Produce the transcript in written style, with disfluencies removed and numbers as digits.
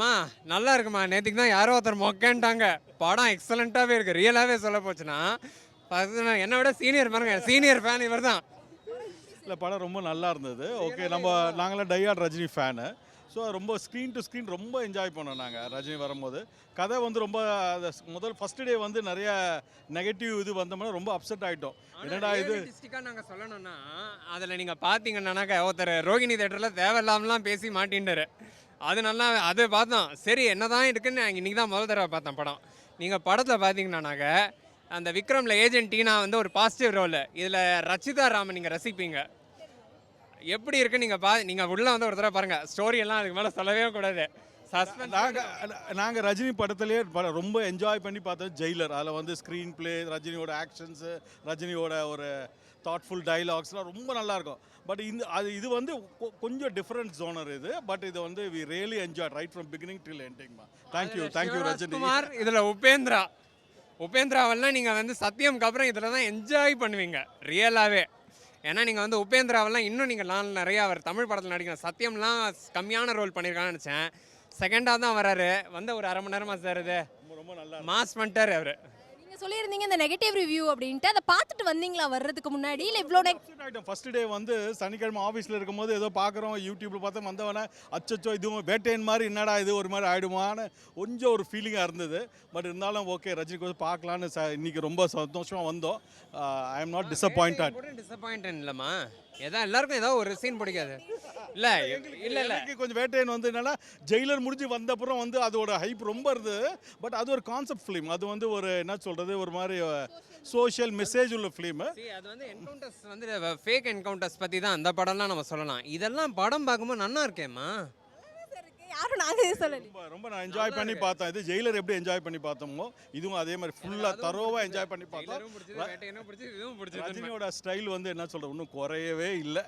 மா நல்லா இருக்குமா. நேற்றுக்கு தான் யாரோ ஒருத்தர் மொக்கன்ட்டாங்க. படம் எக்ஸலண்ட்டாகவே இருக்குது. ரியலாகவே சொல்ல போச்சுன்னா என்னை விட சீனியர் பாருங்க, சீனியர் ஃபேன் இவர் தான். இல்லை படம் ரொம்ப நல்லா இருந்தது. ஓகே, நாங்களாம் டையார்ட் ரஜினி ஃபேனு. ஸோ ரொம்ப ஸ்க்ரீன் டு ஸ்க்ரீன் ரொம்ப என்ஜாய் பண்ணோம் நாங்கள் ரஜினி வரும்போது. கதை வந்து ரொம்ப ஃபஸ்ட்டு டே வந்து நிறைய நெகட்டிவ் இது வந்தோம்னா ரொம்ப அப்செட் ஆகிட்டோம். என்னடா இது நாங்கள் சொல்லணும்னா அதில் நீங்கள் பார்த்தீங்கன்னாக்கா ஒருத்தர் ரோகிணி தேட்டரில் தேவையில்லாமலாம் பேசி மாட்டின்றாரு. அது நல்லா அது பார்த்தோம். சரி என்னதான் இருக்குன்னு இன்னைக்கு தான் முதல் தடவை பார்த்தேன் படம். நீங்கள் படத்தில் பார்த்தீங்கன்னாக்க அந்த விக்ரமில் ஏஜென்ட் டீனா வந்து ஒரு பாசிட்டிவ் ரோல். இதில் ரச்சிதா ராமன் நீங்கள் ரசிப்பீங்க. எப்படி இருக்குன்னு நீங்கள் உள்ளே வந்து ஒரு தடவை பாருங்கள். ஸ்டோரி எல்லாம் அதுக்கு மேலே சொல்லவே கூடாது. சஸ்பென்ஸ். நாங்கள் ரஜினி படத்துலேயே ரொம்ப என்ஜாய் பண்ணி பார்த்தோம் ஜெயிலர். அதில் வந்து ஸ்க்ரீன் பிளே, ரஜினியோட ஆக்ஷன்ஸு, ரஜினியோட ஒரு தாட்ஃபுல் டைலாக்ஸ்லாம் ரொம்ப நல்லாயிருக்கும். பட் இது வந்து கொஞ்சம் டிஃப்ரெண்ட் ஜோனர் இது. பட் இது வந்து we really enjoy right from beginning till எண்டிங்மா. தேங்க்யூ ரஜினி. குமார் இதில் உபேந்திராவெல்லாம் நீங்கள் வந்து சத்தியம்க்கு அப்புறம் இதில் தான் என்ஜாய் பண்ணுவீங்க ரியலாகவே. ஏன்னா நீங்கள் வந்து உபேந்திராவெல்லாம் இன்னும் நீங்கள் நிறையா அவர் தமிழ் படத்தில் நடிக்கணும். சத்தியம்லாம் கம்மியான ரோல் பண்ணியிருக்கான்னு நினச்சேன். செகண்டாக தான் வராரு. வந்து ஒரு அரை மணி நேரமாக சார் இது ரொம்ப நல்லா மாஸ் பண்ணிட்டார் அவர். நீங்க சொல்லியிருந்தீங்க இந்த நெகட்டிவ் ரிவ்யூ அப்படின்ட்டு, அதை பார்த்துட்டு வந்தீங்களா வர்றதுக்கு முன்னாடி? இல்லை இவ்வளோ ஃபர்ஸ்ட் டே வந்து சனிக்கிழமை ஆஃபீஸில் இருக்கும்போது ஏதோ பார்க்குறோம், யூடியூப்பில் பார்த்தா வந்தவனே அச்சோ இதுவும் வேட்டையன் மாதிரி என்னடா இது ஒரு மாதிரி ஆகிடுமான்னு கொஞ்சம் ஒரு ஃபீலிங்காக இருந்தது. பட் இருந்தாலும் ஓகே ரஜினிக்கு வந்து பார்க்கலான்னு இன்னைக்கு ரொம்ப சந்தோஷமாக வந்தோம். ஐ எம் நாட் டிசப்பாயிண்டட் இல்லைம்மா. எல்லாருக்கும் ஏதோ ஒரு சீன் பிடிக்காது இல்லை இல்லை கொஞ்சம் வேட்டையன் வந்து என்னன்னா ஜெயிலர் முடிஞ்சு வந்த அப்புறம் வந்து அதோட ஹைப் ரொம்ப இருந்தது. பட் அது ஒரு கான்செப்ட் ஃபிலிம். அது வந்து ஒரு என்ன சொல்கிறது ஒரு மாதிரி சோஷியல் மெசேஜ் உள்ள ஃபிலிம். அது வந்து என்கவுண்டர்ஸ் வந்து ஃபேக் என்கவுண்டர்ஸ் பற்றி தான் அந்த படம்லாம் நம்ம சொல்லலாம். இதெல்லாம் படம் பார்க்கும்போது நல்லா இருக்கேம்மா. யாரும் நாங்கள் சொல்லலை. ரொம்ப நான் என்ஜாய் பண்ணி பார்த்தேன். இது ஜெயிலர் எப்படி என்ஜாய் பண்ணி பார்த்தோமோ இதுவும் அதே மாதிரி ஃபுல்லாக தரோவாக என்ஜாய் பண்ணி பார்த்தோம். ரஜினியோட ஸ்டைல் வந்து என்ன சொல்கிறது இன்னும் குறையவே இல்லை.